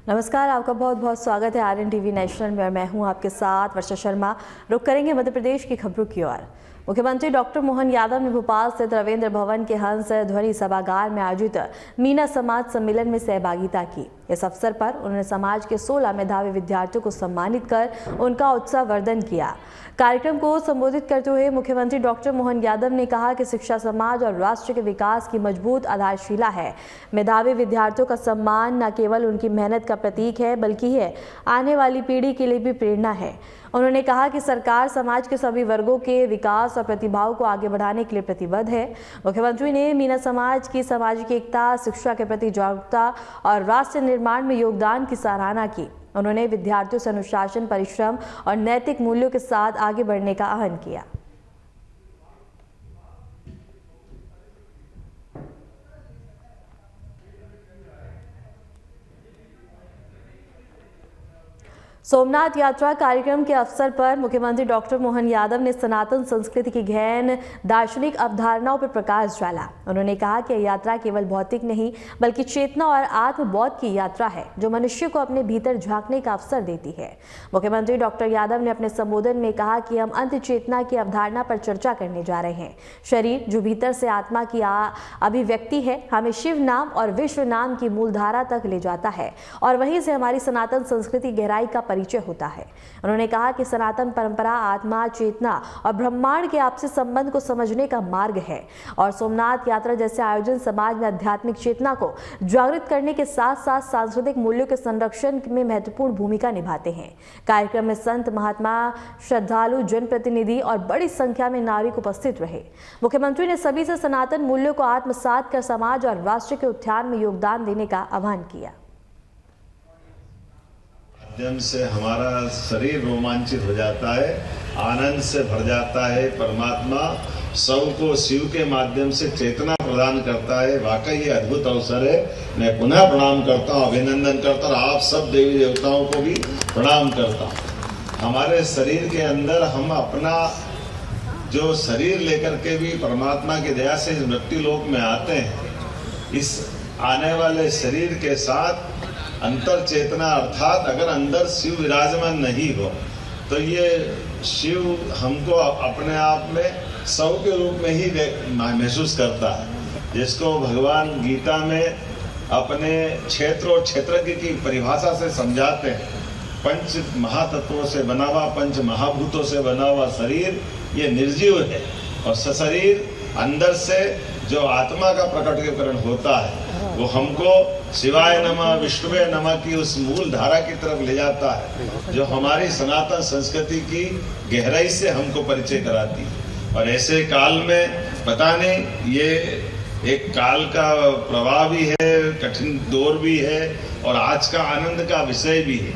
नमस्कार, आपका बहुत बहुत स्वागत है आरएन टीवी नेशनल में और मैं हूं आपके साथ वर्षा शर्मा। रुक करेंगे मध्य प्रदेश की खबरों की ओर। मुख्यमंत्री डॉक्टर मोहन यादव ने भोपाल स्थित रविंद्र भवन के हंस ध्वनि सभागार में आयोजित मीना समाज सम्मेलन में सहभागिता की। इस अवसर पर उन्होंने समाज के 16 मेधावी विद्यार्थियों को सम्मानित कर उनका उत्साहवर्धन किया। कार्यक्रम को संबोधित करते हुए मुख्यमंत्री डॉक्टर मोहन यादव ने कहा कि शिक्षा समाज और राष्ट्र के विकास की मजबूत आधारशिला है। मेधावी विद्यार्थियों का सम्मान न केवल उनकी मेहनत का प्रतीक है बल्कि है आने वाली पीढ़ी के लिए भी प्रेरणा है। उन्होंने कहा कि सरकार समाज के सभी वर्गों के विकास और प्रतिभाओं को आगे बढ़ाने के लिए प्रतिबद्ध है। मुख्यमंत्री ने मीना समाज की सामाजिक एकता, शिक्षा के प्रति जागरूकता और राष्ट्र निर्माण में योगदान की सराहना की। उन्होंने विद्यार्थियों से अनुशासन, परिश्रम और नैतिक मूल्यों के साथ आगे बढ़ने का आह्वान किया। सोमनाथ यात्रा कार्यक्रम के अवसर पर मुख्यमंत्री डॉक्टर मोहन यादव ने सनातन संस्कृति की गहन दार्शनिक अवधारणाओं पर प्रकाश डाला। उन्होंने कहा कि यात्रा केवल भौतिक नहीं बल्कि चेतना और आत्मबोध की यात्रा है जो मनुष्य को अपने भीतर झांकने का अवसर देती है। मुख्यमंत्री डॉक्टर यादव ने अपने संबोधन में कहा कि हम अंत चेतना की अवधारणा पर चर्चा करने जा रहे हैं। शरीर जो भीतर से आत्मा की अभिव्यक्ति है, हमें शिव नाम और विश्व नाम की मूलधारा तक ले जाता है और वहीं से हमारी सनातन संस्कृति गहराई का परिचय होता है। उन्होंने कहा कि सनातन परंपरा आत्मा, चेतना और ब्रह्मांड के आपसी संबंध को समझने का मार्ग है और सोमनाथ यात्रा जैसे आयोजन समाज में आध्यात्मिक चेतना को जागृत करने के साथ साथ सांस्कृतिक मूल्यों के संरक्षण में महत्वपूर्ण भूमिका निभाते हैं। कार्यक्रम में संत, महात्मा, श्रद्धालु, जनप्रतिनिधि और बड़ी संख्या में नागरिक उपस्थित रहे। मुख्यमंत्री ने सभी से सनातन मूल्यों को आत्मसात कर समाज और राष्ट्र के उत्थान में योगदान देने का आह्वान किया। माध्यम से हमारा शरीर रोमांचित हो जाता है, आनंद से भर जाता है। परमात्मा सबको शिव के माध्यम से चेतना प्रदान करता है। वाकई ये अद्भुत अवसर है। मैं पुनः प्रणाम करता हूँ, अभिनंदन करता हूँ, आप सब देवी देवताओं को भी प्रणाम करता हूँ। हमारे शरीर के अंदर हम अपना जो शरीर लेकर के भी परमात्मा की दया से मृत्यु लोक में आते हैं, इस आने वाले शरीर के साथ अंतर चेतना अर्थात अगर अंदर शिव विराजमान नहीं हो तो ये शिव हमको अपने आप में सौ के रूप में ही महसूस करता है। जिसको भगवान गीता में अपने क्षेत्र और क्षेत्रज्ञ की परिभाषा से समझाते हैं। पंच महातत्वों से बना हुआ, पंच महाभूतों से बना हुआ शरीर ये निर्जीव है और सशरीर अंदर से जो आत्मा का प्रकटीकरण होता है वो हमको शिवाय नमः, विष्णुवे नमः की उस मूल धारा की तरफ ले जाता है जो हमारी सनातन संस्कृति की गहराई से हमको परिचय कराती है। और ऐसे काल में पता नहीं, ये एक काल का प्रवाह भी है, कठिन दौर भी है और आज का आनंद का विषय भी है।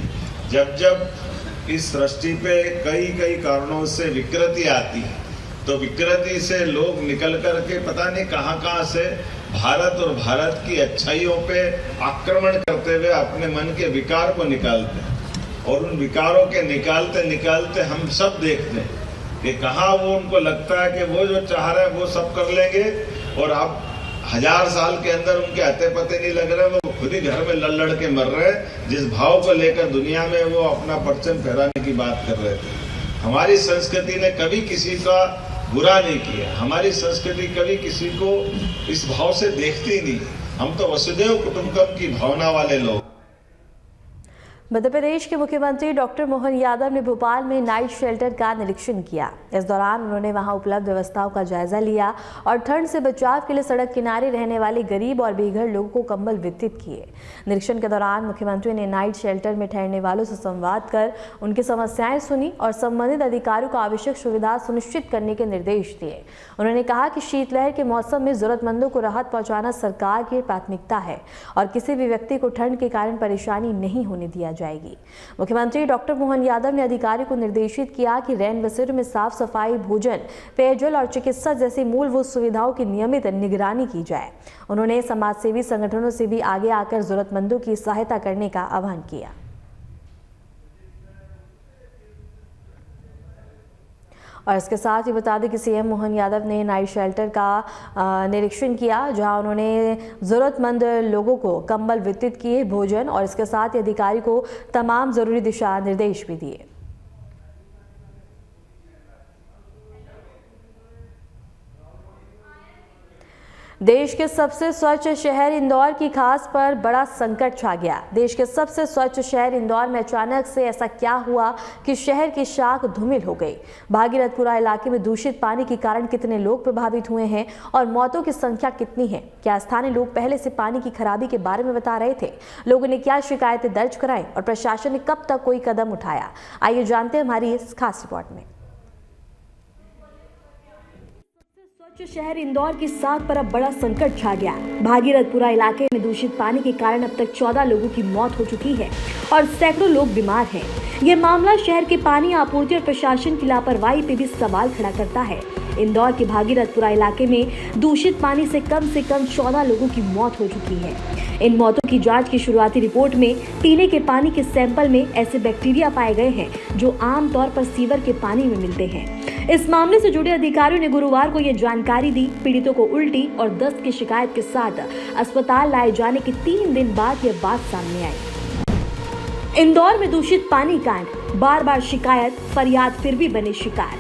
जब जब इस सृष्टि पे कई कारणों से विकृति आती है तो विकृति से लोग निकल कर के पता नहीं कहां से भारत और भारत की अच्छाइयों पे आक्रमण करते हुए अपने मन के विकार को निकालते हैं। और उन विकारों के निकालते हम सब देखते हैं कि कहाँ वो उनको लगता है कि वो जो चाह रहे हैं वो सब कर लेंगे और अब 1000 साल के अंदर उनके हत्ते पते नहीं लग रहे, वो खुद ही घर में लड़ के मर रहे। जिस भाव को लेकर दुनिया में वो अपना परचम फहराने की बात कर रहे थे। हमारी संस्कृति ने कभी किसी का बुरा नहीं किया। हमारी संस्कृति कभी किसी को इस भाव से देखती नहीं। हम तो वसुदेव कुटुंबकम की भावना वाले लोग। मध्य प्रदेश के मुख्यमंत्री डॉक्टर मोहन यादव ने भोपाल में नाइट शेल्टर का निरीक्षण किया। इस दौरान उन्होंने वहां उपलब्ध व्यवस्थाओं का जायजा लिया और ठंड से बचाव के लिए सड़क किनारे रहने वाले गरीब और बेघर लोगों को कंबल वितरित किए। निरीक्षण के दौरान मुख्यमंत्री ने नाइट शेल्टर में ठहरने वालों से संवाद कर उनकी समस्याएं सुनी और संबंधित अधिकारियों को आवश्यक सुविधा सुनिश्चित करने के निर्देश दिए। उन्होंने कहा कि शीतलहर के मौसम में जरूरतमंदों को राहत पहुंचाना सरकार की प्राथमिकता है और किसी भी व्यक्ति को ठंड के कारण परेशानी नहीं होने दिया जाएगी। मुख्यमंत्री डॉक्टर मोहन यादव ने अधिकारियों को निर्देशित किया कि रैन बसेरों में साफ सफाई, भोजन, पेयजल और चिकित्सा जैसी मूलभूत सुविधाओं की नियमित निगरानी की जाए। उन्होंने समाजसेवी संगठनों से भी आगे आकर जरूरतमंदों की सहायता करने का आह्वान किया। और इसके साथ ही बता दें कि सीएम मोहन यादव ने नाइट शेल्टर का निरीक्षण किया, जहां उन्होंने ज़रूरतमंद लोगों को कंबल वितरित किए, भोजन और इसके साथ ही अधिकारी को तमाम ज़रूरी दिशा निर्देश भी दिए। देश के सबसे स्वच्छ शहर इंदौर की खास पर बड़ा संकट छा गया। देश के सबसे स्वच्छ शहर इंदौर में अचानक से ऐसा क्या हुआ कि शहर की शाख धूमिल हो गई। भागीरथपुरा इलाके में दूषित पानी के कारण कितने लोग प्रभावित हुए हैं और मौतों की संख्या कितनी है? क्या स्थानीय लोग पहले से पानी की खराबी के बारे में बता रहे थे? लोगों ने क्या शिकायतें दर्ज कराई और प्रशासन ने कब तक कोई कदम उठाया? आइए जानते हैं हमारी इस खास रिपोर्ट में। शहर इंदौर की साख पर अब बड़ा संकट छा गया। भागीरथपुरा इलाके में दूषित पानी के कारण अब तक 14 लोगों की मौत हो चुकी है और सैकड़ों लोग बीमार हैं। ये मामला शहर के पानी आपूर्ति और प्रशासन की लापरवाही पे भी सवाल खड़ा करता है। इंदौर के भागीरथपुरा इलाके में दूषित पानी से कम 14 लोगों की मौत हो चुकी है। इन मौतों की जांच की शुरुआती रिपोर्ट में पीने के पानी के सैंपल में ऐसे बैक्टीरिया पाए गए हैं जो आमतौर पर सीवर के पानी में मिलते हैं। इस मामले से जुड़े अधिकारियों ने गुरुवार को यह जानकारी दी। पीड़ितों को उल्टी और दस्त की शिकायत के साथ अस्पताल लाए जाने के 3 दिन बाद यह बात सामने आई। इंदौर में दूषित पानी कांड, बार बार शिकायत, फरियाद फिर भी बने शिकार।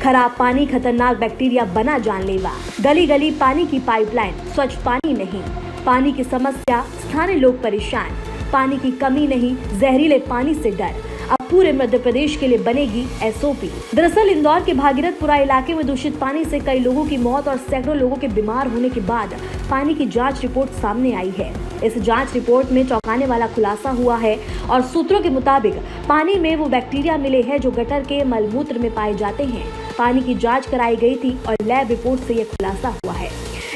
खराब पानी, खतरनाक बैक्टीरिया बना जानलेवा। गली गली पानी की पाइपलाइन, स्वच्छ पानी नहीं। पानी की समस्या, स्थानीय लोग परेशान। पानी की कमी नहीं, जहरीले पानी से डर। अब पूरे मध्य प्रदेश के लिए बनेगी एसओपी। दरअसल इंदौर के भागीरथपुरा इलाके में दूषित पानी से कई लोगों की मौत और सैकड़ों लोगों के बीमार होने के बाद पानी की जांच रिपोर्ट सामने आई है। इस जांच रिपोर्ट में चौंकाने वाला खुलासा हुआ है और सूत्रों के मुताबिक पानी में वो बैक्टीरिया मिले हैं जो गटर के मलमूत्र में पाए जाते हैं। पानी की जांच कराई गई थी और लैब रिपोर्ट से यह खुलासा हुआ है।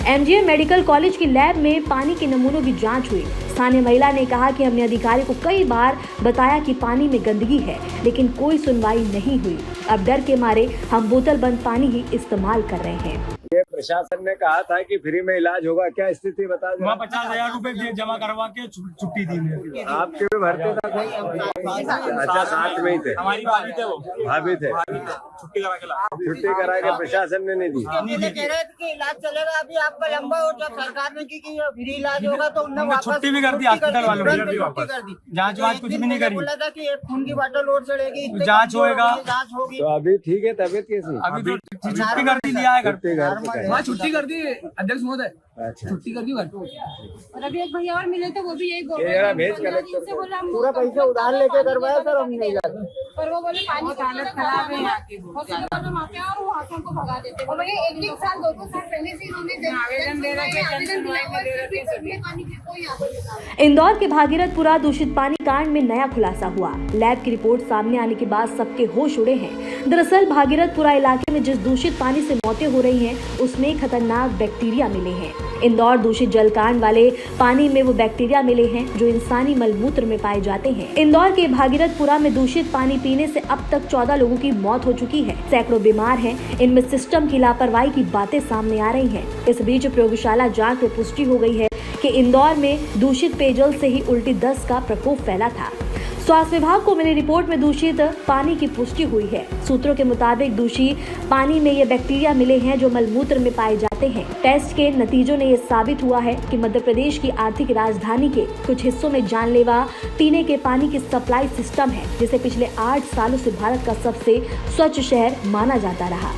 एमजीएम मेडिकल कॉलेज की लैब में पानी के नमूनों की जांच हुई। स्थानीय महिला ने कहा कि हमने अधिकारी को कई बार बताया कि पानी में गंदगी है, लेकिन कोई सुनवाई नहीं हुई। अब डर के मारे हम बोतल बंद पानी ही इस्तेमाल कर रहे हैं। ये प्रशासन ने कहा था कि फ्री में इलाज होगा, क्या स्थिति बता दें? 50,000 रुपए जमा करवा के छुट्टी दी। आप क्यों भरते थे? अच्छा, साथ में ही थे, हमारी भाभी थे, वो भाभी थे। छुट्टी करा के प्रशासन ने नहीं दी। कह रहे थे कि इलाज चलेगा, अभी आपका लंबा हो, जब सरकार ने की कि फ्री इलाज होगा तो उन्होंने वापस छुट्टी भी कर दी, हॉस्पिटल वालों ने छुट्टी कर दी। जांच कुछ भी नहीं करी। बोला था कि एक खून की बॉटल और चढ़ेगी, जांच होएगा, जांच होगी। तो अभी ठीक है, तबीयत कैसी? अभी तो छुट्टी कर दी दिया है घर पे। छुट्टी कर दी अध्यक्ष महोदय, अच्छा, छुट्टी कर दी घर पे। और अभी एक भैया और मिले थे, वो भी यही बोल ये रहे जरा थे। भेज कलेक्टर को। पूरा पैसा उधार लेके करवाया सर हमने इलाज। पर वो बोले पानी की हालत खराब है यहाँ की, हॉस्पिटल में माफिया और वो हाथों को भगा देते। और भैया 1-1 साल 2-2 साल पहले से इन्होंने आवेदन दे रखे हैं। इंदौर के भागीरथपुरा दूषित पानी कांड में नया खुलासा हुआ। लैब की रिपोर्ट सामने आने के बाद सबके होश उड़े हैं। दरअसल भागीरथपुरा इलाके में जिस दूषित पानी से मौतें हो रही हैं, उसमें खतरनाक बैक्टीरिया मिले हैं। इंदौर दूषित जल कांड वाले पानी में वो बैक्टीरिया मिले हैं जो इंसानी मलमूत्र में पाए जाते हैं। इंदौर के भागीरथपुरा में दूषित पानी पीने से अब तक 14 लोगों की मौत हो चुकी है। सैकड़ों बीमार हैं। इनमें सिस्टम की लापरवाही की बातें सामने आ रही हैं। इस बीच प्रयोगशाला जांच में पुष्टि हो गई है कि इंदौर में दूषित पेयजल से ही उल्टी दस्त का प्रकोप फैला था। स्वास्थ्य विभाग को मिली रिपोर्ट में दूषित पानी की पुष्टि हुई है। सूत्रों के मुताबिक दूषित पानी में ये बैक्टीरिया मिले हैं जो मलमूत्र में पाए जाते हैं। टेस्ट के नतीजों ने ये साबित हुआ है कि मध्य प्रदेश की आर्थिक राजधानी के कुछ हिस्सों में जानलेवा पीने के पानी की सप्लाई सिस्टम है, जिसे पिछले 8 सालों से भारत का सबसे स्वच्छ शहर माना जाता रहा।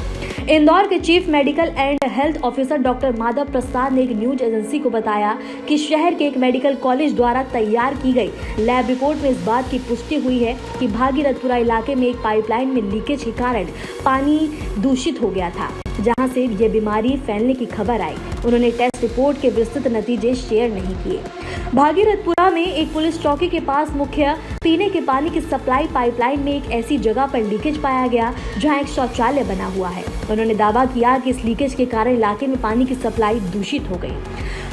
इंदौर के chief medical and health officer doctor Madhav Prasad ने एक न्यूज एजेंसी को बताया कि शहर के एक मेडिकल कॉलेज द्वारा तैयार की गई लैब रिपोर्ट में इस बात की पुष्टि हुई है कि भागीरथपुरा इलाके में एक पाइपलाइन में लीकेज के कारण पानी दूषित हो गया था, जहां से ये बीमारी फैलने की खबर आई। उन्होंने टेस्ट रिपोर्ट के विस्तृत नतीजे शेयर नहीं किए। भागीरथपुरा में एक पुलिस चौकी के पास मुख्य पीने के पानी की सप्लाई पाइपलाइन में एक ऐसी जगह पर लीकेज पाया गया जहां एक शौचालय बना हुआ है। उन्होंने दावा किया कि इस लीकेज के कारण इलाके में पानी की सप्लाई दूषित हो गई।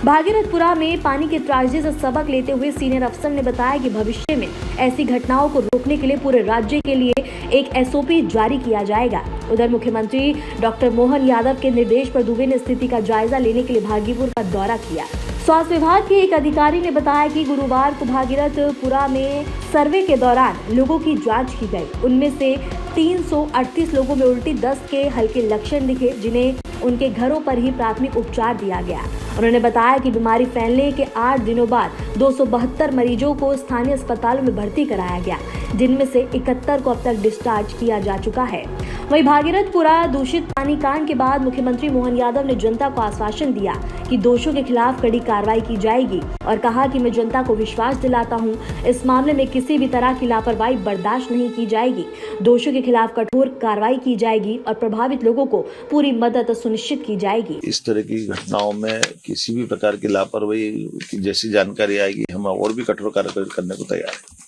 भागीरथपुरा में पानी की ट्रेजेडी से सबक लेते हुए सीनियर अफसर ने बताया कि भविष्य में ऐसी घटनाओं को रोकने के लिए पूरे राज्य के लिए एक एसओपी जारी किया जाएगा। उधर मुख्यमंत्री डॉक्टर मोहन यादव के निर्देश पर दुबे ने स्थिति का जायजा लेने के लिए भागीपुर का दौरा किया। स्वास्थ्य विभाग के एक अधिकारी ने बताया कि गुरुवार को भागीरथपुरा में सर्वे के दौरान लोगों की जांच की गई। उनमें से 338 लोगों में उल्टी, 10 के हल्के लक्षण दिखे, जिन्हें उनके घरों पर ही प्राथमिक उपचार दिया गया। उन्होंने बताया कि बीमारी फैलने के 8 दिनों बाद 272 मरीजों को स्थानीय अस्पतालों में भर्ती कराया गया, जिनमें से 71 को अब तक डिस्चार्ज किया जा चुका है। वहीं भागीरथपुरा दूषित पानी कांड के बाद मुख्यमंत्री मोहन यादव ने जनता को आश्वासन दिया कि दोषियों के खिलाफ कड़ी कार्रवाई की जाएगी और कहा कि मैं जनता को विश्वास दिलाता हूं, इस मामले में किसी भी तरह की लापरवाही बर्दाश्त नहीं की जाएगी। दोषियों के खिलाफ कठोर कार्रवाई की जाएगी और प्रभावित लोगों को पूरी मदद सुनिश्चित की जाएगी। इस तरह की घटनाओं में किसी भी प्रकार की लापरवाही की जैसी जानकारी आएगी, हम और भी कठोर कार्रवाई करने को तैयार हैं।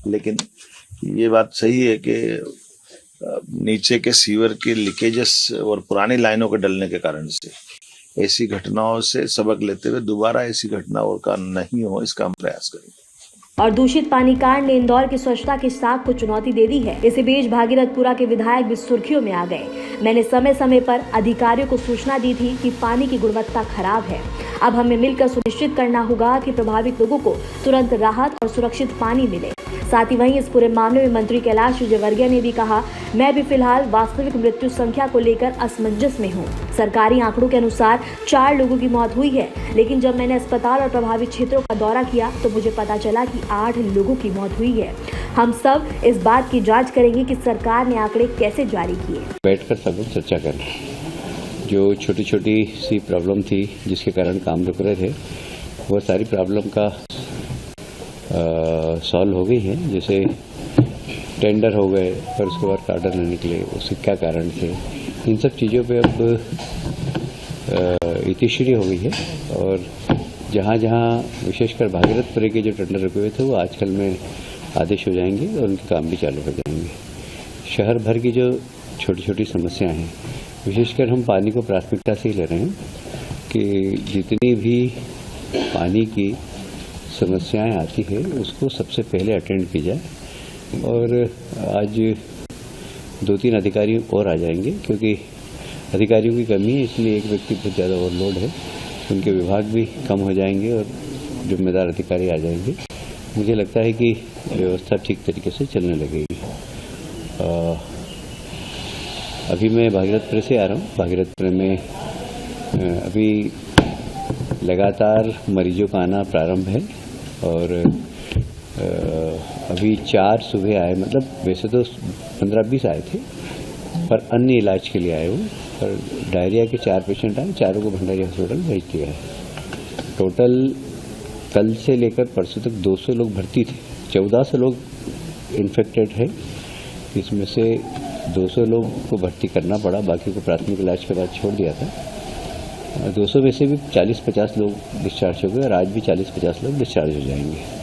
लेकिन ये बात सही है कि नीचे के सीवर के लीकेजेस और पुरानी लाइनों के डलने के कारण से ऐसी घटनाओं से सबक लेते हुए दोबारा ऐसी घटनाओं का नहीं हो, इसका हम प्रयास करेंगे। और दूषित पानी कांड ने इंदौर की स्वच्छता की साख को चुनौती दे दी है। इसी बीच भागीरथपुरा के विधायक भी सुर्खियों में आ गए। मैंने समय समय पर अधिकारियों को सूचना दी थी कि पानी की गुणवत्ता खराब है। अब हमें मिलकर सुनिश्चित करना होगा कि प्रभावित लोगों को तुरंत राहत और सुरक्षित पानी मिले। साथ ही वहीं इस पूरे मामले में मंत्री कैलाश विजयवर्गीय ने भी कहा, मैं भी फिलहाल वास्तविक मृत्यु संख्या को लेकर असमंजस में हूं। सरकारी आंकड़ों के अनुसार 4 लोगों की मौत हुई है, लेकिन जब मैंने अस्पताल और प्रभावित क्षेत्रों का दौरा किया तो मुझे पता चला कि 8 लोगों की मौत हुई है। हम सब इस बात की जांच करेंगे कि सरकार ने आंकड़े कैसे जारी किए। बैठकर सब लोग चर्चा करें। जो छोटी छोटी सी प्रॉब्लम थी जिसके कारण काम रुक रहे थे, वो सारी प्रॉब्लम का सॉल्व हो गई है। जैसे टेंडर हो गए पर उसके बाद ऑर्डर नहीं निकले, उसके क्या कारण थे, इन सब चीज़ों पे अब इतिश्री हो गई है। और जहाँ जहाँ विशेषकर भागीरथपुरा के जो टेंडर रुके हुए थे वो आजकल में आदेश हो जाएंगे और उनके काम भी चालू हो जाएंगे। शहर भर की जो छोटी छोटी समस्याएं हैं, विशेषकर हम पानी को प्राथमिकता से ही ले रहे हैं कि जितनी भी पानी की समस्याएं आती है उसको सबसे पहले अटेंड की जाए। और आज 2-3 अधिकारी और आ जाएंगे, क्योंकि अधिकारियों की कमी है, इसलिए एक व्यक्ति बहुत ज़्यादा ओवरलोड है। उनके विभाग भी कम हो जाएंगे और जिम्मेदार अधिकारी आ जाएंगे। मुझे लगता है कि व्यवस्था ठीक तरीके से चलने लगेगी। अभी मैं भागीरथपुरा से आ रहा हूँ। भागीरथपुरा में अभी लगातार मरीजों का आना प्रारंभ है और अभी 4 सुबह आए, मतलब वैसे तो 15-20 आए थे पर अन्य इलाज के लिए आए हुए। पर डायरिया के 4 पेशेंट आए, चारों को भंडारी हॉस्पिटल भेज दिया है। टोटल कल से लेकर परसों तक 200 लोग भर्ती थे, 1400 लोग इन्फेक्टेड है। इसमें से 200 लोग को भर्ती करना पड़ा, बाकी को प्राथमिक इलाज के बाद छोड़ दिया था। 200 में से भी 40-50 लोग डिस्चार्ज हो गए और आज भी 40-50 लोग डिस्चार्ज हो जाएंगे।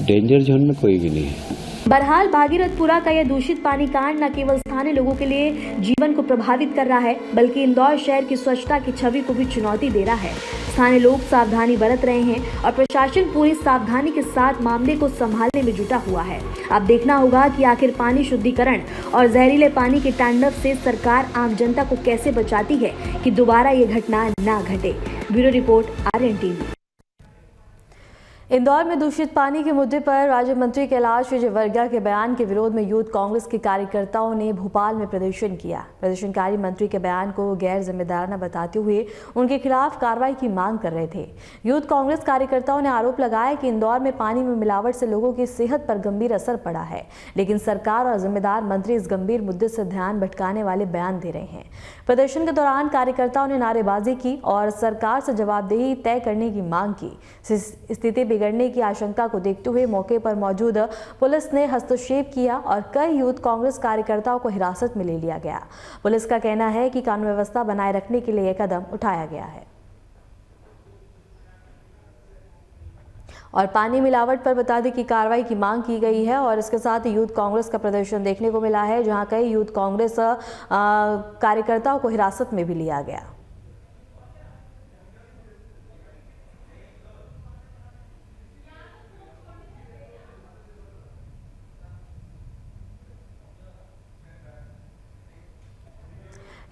डेंजर जोन में कोई भी नहीं है। बहरहाल भागीरथपुरा का यह दूषित पानी कांड न केवल स्थानीय लोगों के लिए जीवन को प्रभावित कर रहा है, बल्कि इंदौर शहर की स्वच्छता की छवि को भी चुनौती दे रहा है। स्थानीय लोग सावधानी बरत रहे हैं और प्रशासन पूरी सावधानी के साथ मामले को संभालने में जुटा हुआ है। अब देखना होगा कि आखिर पानी शुद्धिकरण और जहरीले पानी के तांडव से सरकार आम जनता को कैसे बचाती है कि दोबारा ये घटना ना घटे। Bureau report, RN TV। Indore में दूषित पानी के मुद्दे पर राज्य मंत्री कैलाश विजयवर्गीय के बयान के विरोध में यूथ कांग्रेस के कार्यकर्ताओं ने भोपाल में प्रदर्शन किया। प्रदर्शनकारी मंत्री के बयान को गैर जिम्मेदाराना बताते हुए उनके खिलाफ कार्रवाई की मांग कर रहे थे। यूथ कांग्रेस कार्यकर्ताओं ने आरोप लगाया कि इंदौर में पानी में मिलावट से लोगों की सेहत पर गंभीर असर पड़ा है, लेकिन सरकार और जिम्मेदार मंत्री इस गंभीर मुद्दे से ध्यान भटकाने वाले बयान दे रहे हैं। प्रदर्शन के दौरान कार्यकर्ताओं ने नारेबाजी की और सरकार से जवाबदेही तय करने की मांग की। स्थिति बिगड़ने की आशंका को देखते हुए मौके पर मौजूद पुलिस ने हस्तक्षेप किया और कई यूथ कांग्रेस कार्यकर्ताओं को हिरासत में ले लिया गया। पुलिस का कहना है कि कानून व्यवस्था बनाए रखने के लिए यह कदम उठाया गया है। और पानी मिलावट पर बता दें कि कार्रवाई की मांग की गई है और इसके साथ यूथ कांग्रेस का प्रदर्शन देखने को मिला है, जहां कई यूथ कांग्रेस कार्यकर्ताओं को हिरासत में भी लिया गया।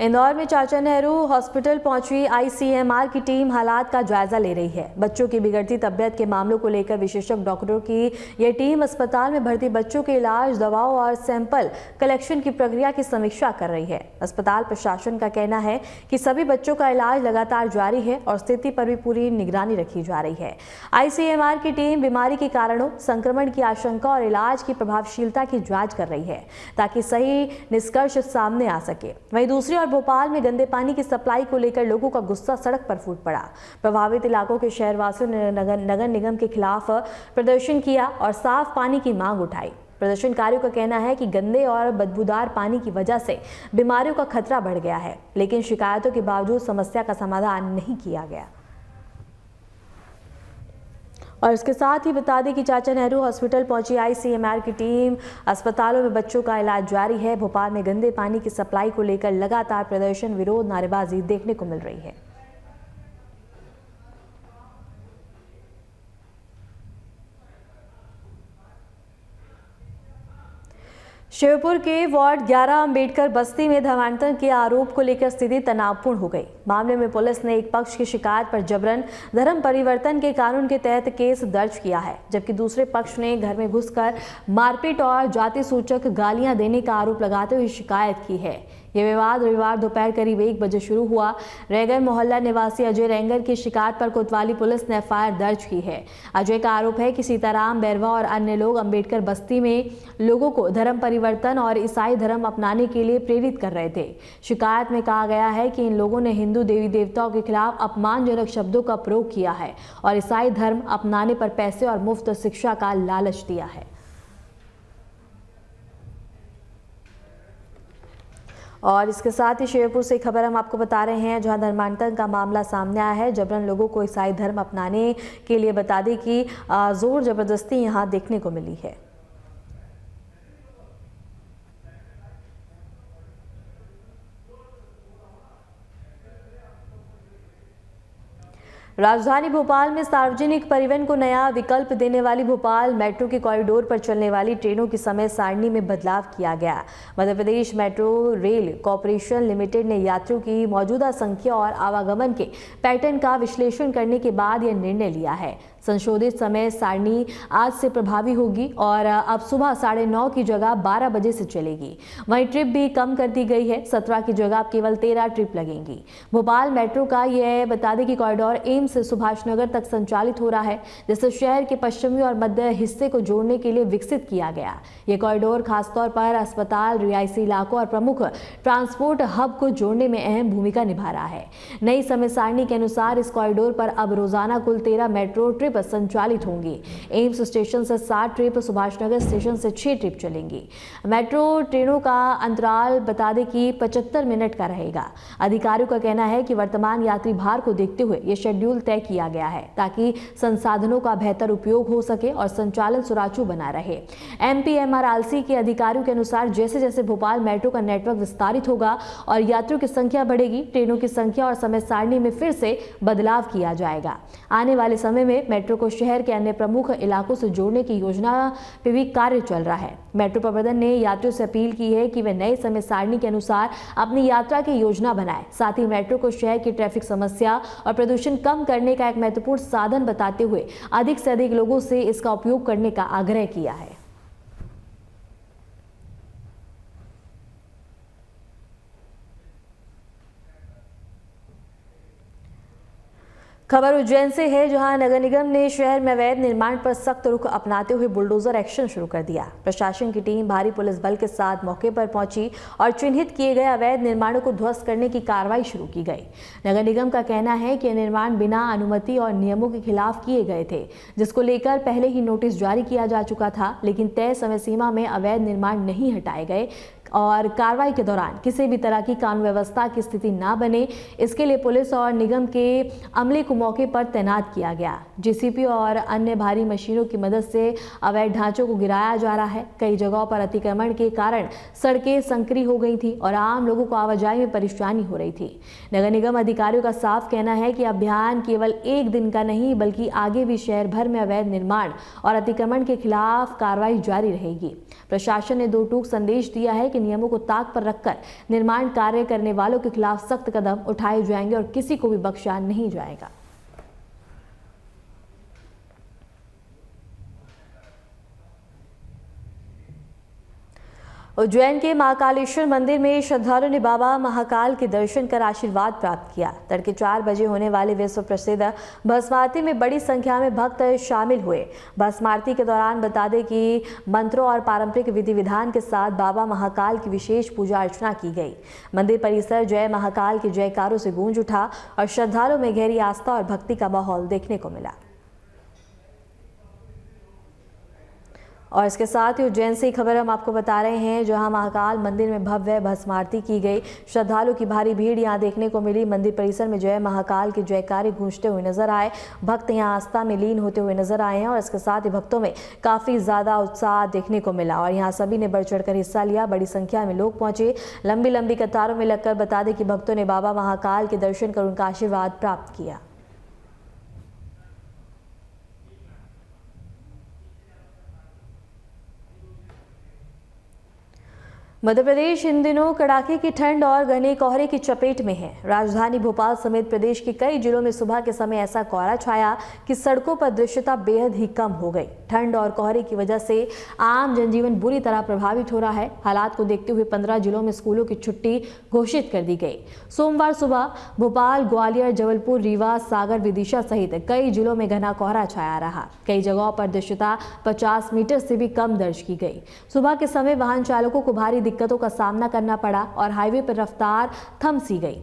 इंदौर में चाचा नेहरू हॉस्पिटल पहुंची आईसीएमआर की टीम हालात का जायजा ले रही है। बच्चों की बिगड़ती तबीयत के मामलों को लेकर विशेषज्ञ डॉक्टरों की यह टीम अस्पताल में भर्ती बच्चों के इलाज, दवाओं और सैंपल कलेक्शन की प्रक्रिया की समीक्षा कर रही है। अस्पताल प्रशासन का कहना है कि सभी बच्चों का इलाज लगातार जारी है और स्थिति पर भी पूरी निगरानी रखी जा रही है। आईसीएमआर की टीम बीमारी के कारणों, संक्रमण की आशंका और इलाज की प्रभावशीलता की जांच कर रही है ताकि सही निष्कर्ष सामने आ सके। वहीं दूसरी ओर भोपाल में गंदे पानी की सप्लाई को लेकर लोगों का गुस्सा सड़क पर फूट पड़ा। प्रभावित इलाकों के शहरवासियों ने नगर निगम के खिलाफ प्रदर्शन किया और साफ पानी की मांग उठाई। प्रदर्शनकारियों का कहना है कि गंदे और बदबूदार पानी की वजह से बीमारियों का खतरा बढ़ गया है, लेकिन शिकायतों के बावजूद समस्या का समाधान नहीं किया गया। और इसके साथ ही बता दें कि चाचा नेहरू हॉस्पिटल पहुंची आईसीएमआर की टीम। अस्पतालों में बच्चों का इलाज जारी है। भोपाल में गंदे पानी की सप्लाई को लेकर लगातार प्रदर्शन, विरोध, नारेबाजी देखने को मिल रही है। शिवपुर के वार्ड 11 अंबेडकर बस्ती में धर्मांतरण के आरोप को लेकर स्थिति तनावपूर्ण हो गई। मामले में पुलिस ने एक पक्ष की शिकायत पर जबरन धर्म परिवर्तन के कानून के तहत केस दर्ज किया है, जबकि दूसरे पक्ष ने घर में घुसकर मारपीट और जाति सूचक गालियां देने का आरोप लगाते हुए शिकायत की है। यह विवाद रविवार दोपहर करीब 1 बजे शुरू हुआ। रैगर मोहल्ला निवासी अजय रेंगर की शिकायत पर कोतवाली पुलिस ने एफआईआर दर्ज की है। अजय का आरोप है कि सीताराम बैरवा और अन्य लोग अंबेडकर बस्ती में लोगों को धर्म परिवर्तन और ईसाई धर्म अपनाने के लिए प्रेरित कर रहे थे। शिकायत में कहा गया है कि इन लोगों ने हिंदू देवी देवताओं के खिलाफ अपमानजनक शब्दों का प्रयोग किया है और ईसाई धर्म अपनाने पर पैसे और मुफ्त शिक्षा का लालच दिया है। और इसके साथ ही शिवपुर से खबर हम आपको बता रहे हैं, जहां धर्मांतरण का मामला सामने आया है। जबरन लोगों को ईसाई धर्म अपनाने के लिए बता दें कि जोर जबरदस्ती यहां देखने को मिली है। राजधानी भोपाल में सार्वजनिक परिवहन को नया विकल्प देने वाली भोपाल मेट्रो के कॉरिडोर पर चलने वाली ट्रेनों की समय सारणी में बदलाव किया गया। Madhya Pradesh metro rail corporation limited ने यात्रियों की मौजूदा संख्या और आवागमन के पैटर्न का विश्लेषण करने के बाद यह निर्णय लिया है। संशोधित समय सारणी आज से प्रभावी होगी और अब सुबह 9:30 की जगह 12 बजे से चलेगी। वहीं ट्रिप भी कम कर दी गई है। 17 की जगह केवल 13 ट्रिप लगेंगी। भोपाल मेट्रो का यह बता दें कि कॉरिडोर एम्स से सुभाष नगर तक संचालित हो रहा है, जिसे शहर के पश्चिमी और मध्य हिस्से को जोड़ने के लिए विकसित किया गया। यह कॉरिडोर खासतौर पर अस्पताल, रिहायशी इलाकों और प्रमुख ट्रांसपोर्ट हब को जोड़ने में अहम भूमिका निभा रहा है। नई समय सारणी के अनुसार इस कॉरिडोर पर अब रोजाना कुल 13 मेट्रो ट्रिप संचालित होंगी। एम्स स्टेशन से 7 ट्रिप, सुभाषनगर स्टेशन से 6 ट्रिप चलेंगी। मेट्रो ट्रेनों का अंतराल बता दें कि 75 मिनट का रहेगा। अधिकारियों का कहना है कि वर्तमान यात्री भार को देखते हुए यह शेड्यूल तय किया गया है ताकि संसाधनों का बेहतर उपयोग हो सके और संचालन सुचारू बना रहे। एमपीएमआरएलसी के अधिकारियों के अनुसार जैसे जैसे भोपाल मेट्रो का नेटवर्क विस्तारित होगा और यात्रियों की संख्या बढ़ेगी, ट्रेनों की संख्या और समय सारणी में फिर से बदलाव किया जाएगा। आने वाले समय में मेट्रो को शहर के अन्य प्रमुख इलाकों से जोड़ने की योजना पे भी कार्य चल रहा है। मेट्रो प्रबंधन ने यात्रियों से अपील की है कि वे नए समय सारणी के अनुसार अपनी यात्रा की योजना बनाएं। साथ ही मेट्रो को शहर की ट्रैफिक समस्या और प्रदूषण कम करने का एक महत्वपूर्ण साधन बताते हुए अधिक से अधिक लोगों से इसका उपयोग करने का आग्रह किया है। खबर उज्जैन से है, जहां नगर निगम ने शहर में अवैध निर्माण पर सख्त रुख अपनाते हुए बुलडोजर एक्शन शुरू कर दिया। प्रशासन की टीम भारी पुलिस बल के साथ मौके पर पहुंची और चिन्हित किए गए अवैध निर्माणों को ध्वस्त करने की कार्रवाई शुरू की गई। नगर निगम का कहना है कि निर्माण बिना अनुमति और नियमों के खिलाफ किए गए थे, जिसको लेकर पहले ही नोटिस जारी किया जा चुका था, लेकिन तय समय सीमा में अवैध निर्माण नहीं हटाए गए और कार्रवाई के दौरान किसी भी तरह की कानून व्यवस्था की स्थिति ना बने, इसके लिए पुलिस और निगम के अमले को मौके पर तैनात किया गया। जेसीबी और अन्य भारी मशीनों की मदद से अवैध ढांचों को गिराया जा रहा है। कई जगहों पर अतिक्रमण के कारण सड़कें संकरी हो गई थी और आम लोगों को आवाजाही में परेशानी हो रही थी। नगर निगम अधिकारियों का साफ कहना है कि अभियान केवल एक दिन का नहीं, बल्कि आगे भी शहर भर में अवैध निर्माण और अतिक्रमण के खिलाफ कार्रवाई जारी रहेगी। प्रशासन ने 2 टूक संदेश दिया है कि के नियमों को ताक पर रखकर निर्माण कार्य करने वालों के खिलाफ सख्त कदम उठाए जाएंगे और किसी को भी बख्शा नहीं जाएगा। उज्जैन के महाकालेश्वर मंदिर में श्रद्धालुओं ने बाबा महाकाल के दर्शन कर आशीर्वाद प्राप्त किया। तड़के 4 बजे होने वाली विश्व प्रसिद्ध भस्म आरती में बड़ी संख्या में भक्त शामिल हुए। भस्म आरती के दौरान बता दें कि मंत्रों और पारंपरिक विधि विधान के साथ बाबा महाकाल की विशेष पूजा अर्चना की गई। मंदिर परिसर जय महाकाल के जयकारों से गूंज उठा और श्रद्धालुओं में गहरी आस्था और भक्ति का माहौल देखने को मिला। और इसके साथ ही उज्जैन से खबर हम आपको बता रहे हैं, जहां महाकाल मंदिर में भव्य भस्म आरती की गई। श्रद्धालुओं की भारी भीड़ यहां देखने को मिली। मंदिर परिसर में जय महाकाल के जयकारे गूंजते हुए नजर आए। भक्त यहां आस्था में लीन होते हुए नजर आए हैं और इसके साथ ही भक्तों में काफी ज्यादा उत्साह देखने को मिला और यहां सभी ने बढ़ चढ़कर हिस्सा लिया। बड़ी संख्या में लोग पहुंचे। लंबी लंबी कतारों में लगकर बता दें कि भक्तों ने बाबा महाकाल के दर्शन कर उनका आशीर्वाद प्राप्त किया। मध्य प्रदेश इन दिनों कड़ाके की ठंड और घने कोहरे की चपेट में है। राजधानी भोपाल समेत प्रदेश के कई जिलों में सुबह के समय ऐसा कोहरा छाया कि सड़कों पर दृश्यता बेहद ही कम हो गई। ठंड और कोहरे की वजह से आम जनजीवन बुरी तरह प्रभावित हो रहा है। हालात को देखते हुए 15 जिलों में स्कूलों की छुट्टी घोषित कर दी गई। सोमवार सुबह भोपाल, ग्वालियर, जबलपुर, रीवा, सागर, विदिशा सहित कई जिलों में घना कोहरा छाया रहा। कई जगहों पर दृश्यता 50 मीटर से भी कम दर्ज की गई। सुबह के समय वाहन चालकों को भारी दिक्कतों का सामना करना पड़ा और हाईवे पर रफ्तार थम सी गई।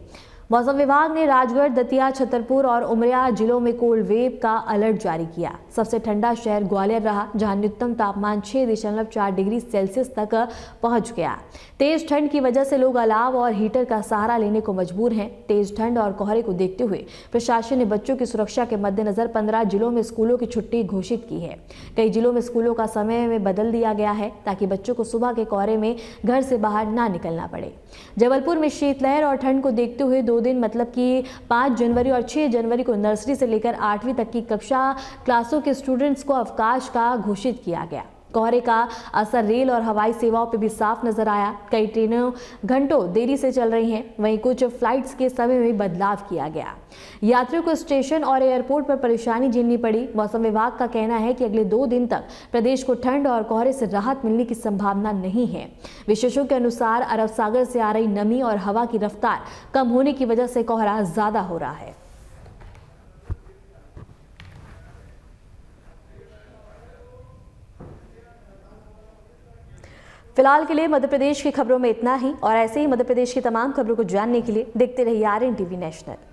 मौसम विभाग ने राजगढ़, दतिया, छतरपुर और उमरिया जिलों में कोल्ड वेव का अलर्ट जारी किया। सबसे ठंडा शहर ग्वालियर रहा, जहां न्यूनतम तापमान 6.4 डिग्री सेल्सियस तक पहुंच गया। तेज ठंड की वजह से लोग अलाव और हीटर का सहारा लेने को मजबूर हैं। तेज ठंड और कोहरे को देखते हुए प्रशासन ने बच्चों की सुरक्षा के मद्देनजर 15 जिलों में स्कूलों की छुट्टी घोषित की है। कई जिलों में स्कूलों का समय में बदल दिया गया है ताकि बच्चों को सुबह के कोहरे में घर से बाहर ना निकलना पड़े। जबलपुर में शीतलहर और ठंड को देखते हुए 2 दिन मतलब कि 5 जनवरी और 6 जनवरी को नर्सरी से लेकर 8वीं तक की कक्षा क्लासों के स्टूडेंट्स को अवकाश का घोषित किया गया। कोहरे का असर रेल और हवाई सेवाओं पर भी साफ नजर आया। कई ट्रेनें घंटों देरी से चल रही हैं। वहीं कुछ फ्लाइट्स के समय में बदलाव किया गया। यात्रियों को स्टेशन और एयरपोर्ट पर परेशानी झेलनी पड़ी। मौसम विभाग का कहना है कि अगले 2 दिन तक प्रदेश को ठंड और कोहरे से राहत मिलने की संभावना नहीं है। विशेषज्ञों के अनुसार अरब सागर से आ रही नमी और हवा की रफ्तार कम होने की वजह से कोहरा ज्यादा हो रहा है। फिलहाल के लिए मध्य प्रदेश की खबरों में इतना ही और ऐसे ही मध्य प्रदेश की तमाम खबरों को जानने के लिए देखते रहिए RNTV नेशनल।